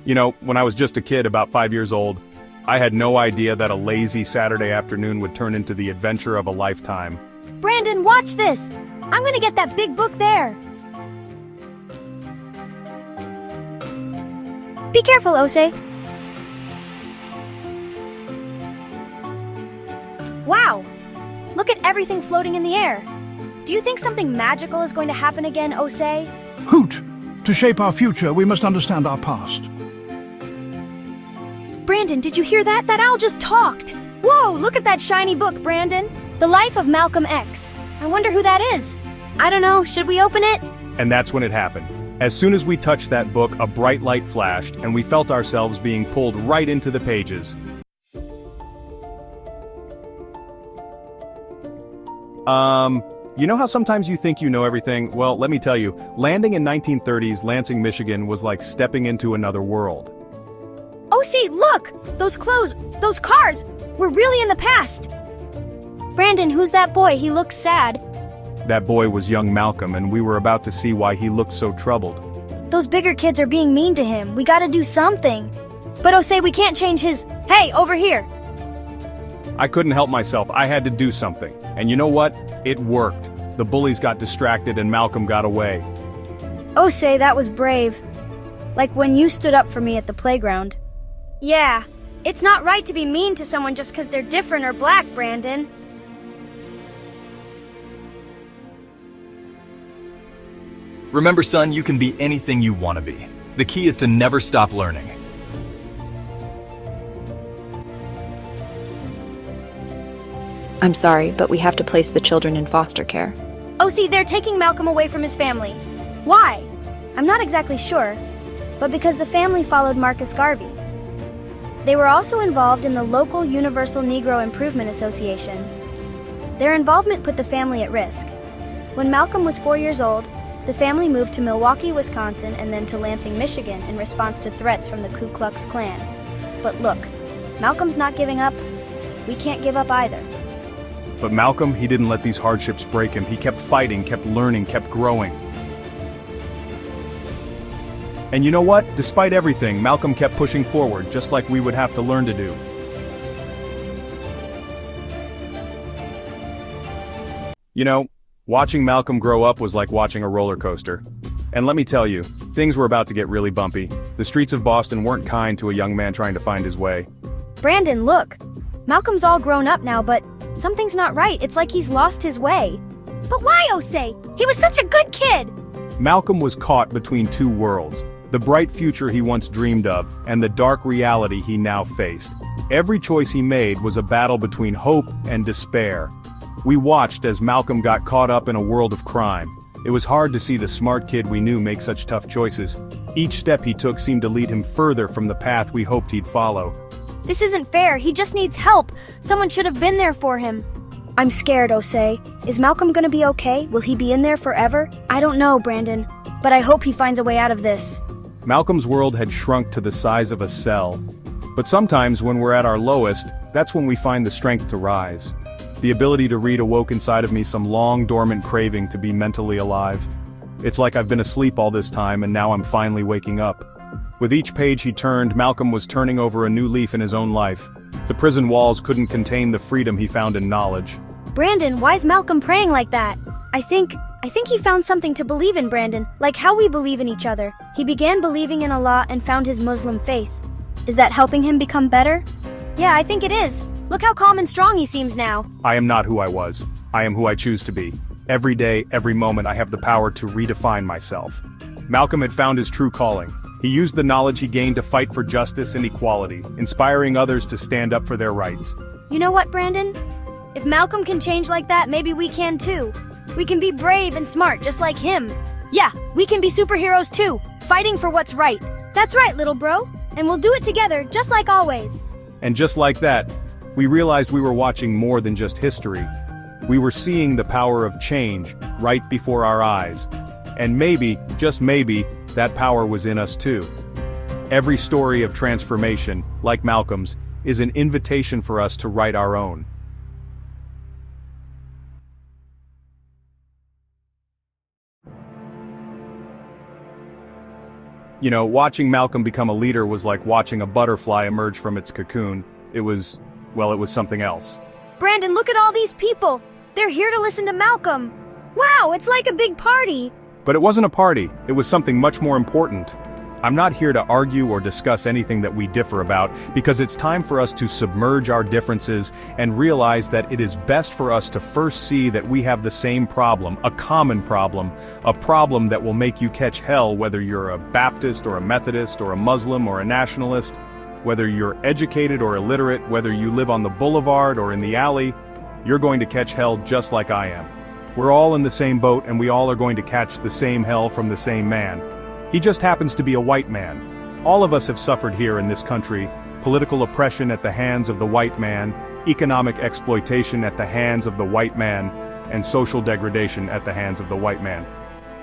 You know, when I was just a kid about 5 years old, I had no idea that a lazy Saturday afternoon would turn into the adventure of a lifetime. Brandon, watch this! I'm gonna get that big book there! Be careful, Osei. Wow! Look at everything floating in the air. Do you think something magical is going to happen again, Osei? Hoot! To shape our future, we must understand our past. Brandon, did you hear that? That owl just talked! Whoa, look at that shiny book, Brandon! The Life of Malcolm X. I wonder who that is. I don't know, should we open it? And that's when it happened. As soon as we touched that book, a bright light flashed, and we felt ourselves being pulled right into the pages. You know how sometimes you think you know everything? Well, let me tell you, landing in 1930s Lansing, Michigan was like stepping into another world. Osei, look! Those clothes, those cars, we're really in the past! Brandon, who's that boy? He looks sad. That boy was young Malcolm, and we were about to see why he looked so troubled. Those bigger kids are being mean to him. We gotta do something. But Osei, we can't change his... Hey, over here! I couldn't help myself, I had to do something. And you know what? It worked. The bullies got distracted and Malcolm got away. Osei, that was brave. Like when you stood up for me at the playground. Yeah, it's not right to be mean to someone just because they're different or black, Brandon. Remember, son, you can be anything you want to be. The key is to never stop learning. I'm sorry, but we have to place the children in foster care. Osei, they're taking Malcolm away from his family. Why? I'm not exactly sure, but because the family followed Marcus Garvey. They were also involved in the local Universal Negro Improvement Association. Their involvement put the family at risk. When Malcolm was 4 years old, the family moved to Milwaukee, Wisconsin, and then to Lansing, Michigan in response to threats from the Ku Klux Klan. But look, Malcolm's not giving up. We can't give up either. But Malcolm, he didn't let these hardships break him. He kept fighting, kept learning, kept growing. And you know what? Despite everything, Malcolm kept pushing forward, just like we would have to learn to do. You know, watching Malcolm grow up was like watching a roller coaster. And let me tell you, things were about to get really bumpy. The streets of Boston weren't kind to a young man trying to find his way. Brandon, look! Malcolm's all grown up now, but something's not right. It's like he's lost his way. But why, Osei? He was such a good kid! Malcolm was caught between two worlds. The bright future he once dreamed of, and the dark reality he now faced. Every choice he made was a battle between hope and despair. We watched as Malcolm got caught up in a world of crime. It was hard to see the smart kid we knew make such tough choices. Each step he took seemed to lead him further from the path we hoped he'd follow. This isn't fair. He just needs help. Someone should have been there for him. I'm scared, Osei. Is Malcolm gonna be okay? Will he be in there forever? I don't know, Brandon, but I hope he finds a way out of this. Malcolm's world had shrunk to the size of a cell. But sometimes when we're at our lowest, that's when we find the strength to rise. The ability to read awoke inside of me some long dormant craving to be mentally alive. It's like I've been asleep all this time and now I'm finally waking up. With each page he turned, Malcolm was turning over a new leaf in his own life. The prison walls couldn't contain the freedom he found in knowledge. Brandon, why's Malcolm praying like that? I think he found something to believe in, Brandon, like how we believe in each other. He began believing in Allah and found his Muslim faith. Is that helping him become better? Yeah, I think it is. Look how calm and strong he seems now. I am not who I was. I am who I choose to be. Every day, every moment, I have the power to redefine myself. Malcolm had found his true calling. He used the knowledge he gained to fight for justice and equality, inspiring others to stand up for their rights. You know what, Brandon? If Malcolm can change like that, maybe we can too. We can be brave and smart, just like him. Yeah, we can be superheroes too, fighting for what's right. That's right, little bro. And we'll do it together, just like always. And just like that, we realized we were watching more than just history. We were seeing the power of change right before our eyes. And maybe, just maybe, that power was in us too. Every story of transformation, like Malcolm's, is an invitation for us to write our own. You know, watching Malcolm become a leader was like watching a butterfly emerge from its cocoon. It was something else. Brandon, look at all these people. They're here to listen to Malcolm. Wow, it's like a big party. But it wasn't a party, it was something much more important. I'm not here to argue or discuss anything that we differ about, because it's time for us to submerge our differences and realize that it is best for us to first see that we have the same problem, a common problem, a problem that will make you catch hell whether you're a Baptist or a Methodist or a Muslim or a nationalist, whether you're educated or illiterate, whether you live on the boulevard or in the alley, you're going to catch hell just like I am. We're all in the same boat and we all are going to catch the same hell from the same man. He just happens to be a white man. All of us have suffered here in this country, political oppression at the hands of the white man, economic exploitation at the hands of the white man, and social degradation at the hands of the white man.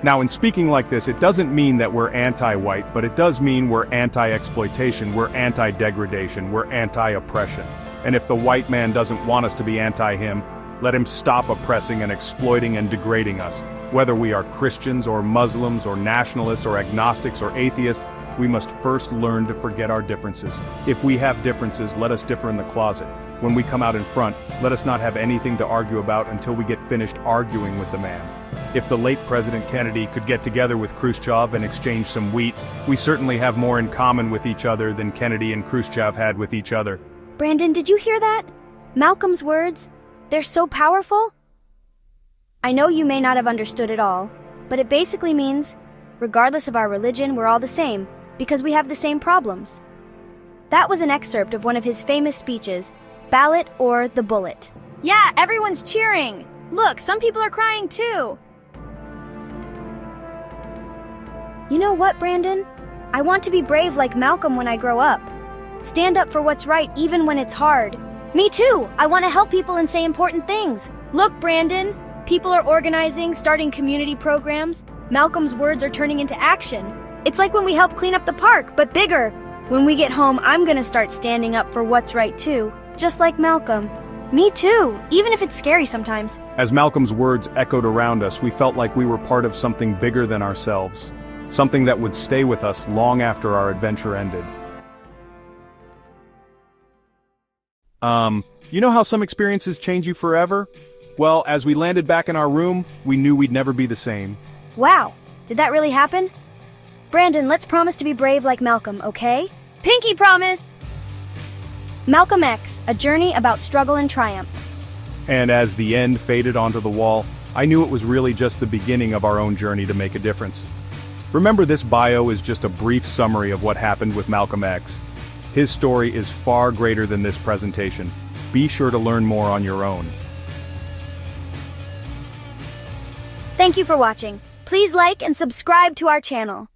Now, in speaking like this, it doesn't mean that we're anti-white, but it does mean we're anti-exploitation, we're anti-degradation, we're anti-oppression. And if the white man doesn't want us to be anti-him, let him stop oppressing and exploiting and degrading us. Whether we are Christians or Muslims or nationalists or agnostics or atheists, we must first learn to forget our differences. If we have differences, let us differ in the closet. When we come out in front, let us not have anything to argue about until we get finished arguing with the man. If the late President Kennedy could get together with Khrushchev and exchange some wheat, we certainly have more in common with each other than Kennedy and Khrushchev had with each other. Brandon, did you hear that? Malcolm's words? They're so powerful. I know you may not have understood it all, but it basically means, regardless of our religion, we're all the same, because we have the same problems. That was an excerpt of one of his famous speeches, Ballot or the Bullet. Yeah, everyone's cheering! Look, some people are crying too! You know what, Brandon? I want to be brave like Malcolm when I grow up. Stand up for what's right even when it's hard. Me too! I want to help people and say important things. Look, Brandon! People are organizing, starting community programs. Malcolm's words are turning into action. It's like when we help clean up the park, but bigger. When we get home, I'm gonna start standing up for what's right too, just like Malcolm. Me too, even if it's scary sometimes. As Malcolm's words echoed around us, we felt like we were part of something bigger than ourselves. Something that would stay with us long after our adventure ended. You know how some experiences change you forever? Well, as we landed back in our room, we knew we'd never be the same. Wow, did that really happen? Brandon, let's promise to be brave like Malcolm, okay? Pinky promise! Malcolm X, a journey about struggle and triumph. And as the end faded onto the wall, I knew it was really just the beginning of our own journey to make a difference. Remember, this bio is just a brief summary of what happened with Malcolm X. His story is far greater than this presentation. Be sure to learn more on your own. Thank you for watching. Please like and subscribe to our channel.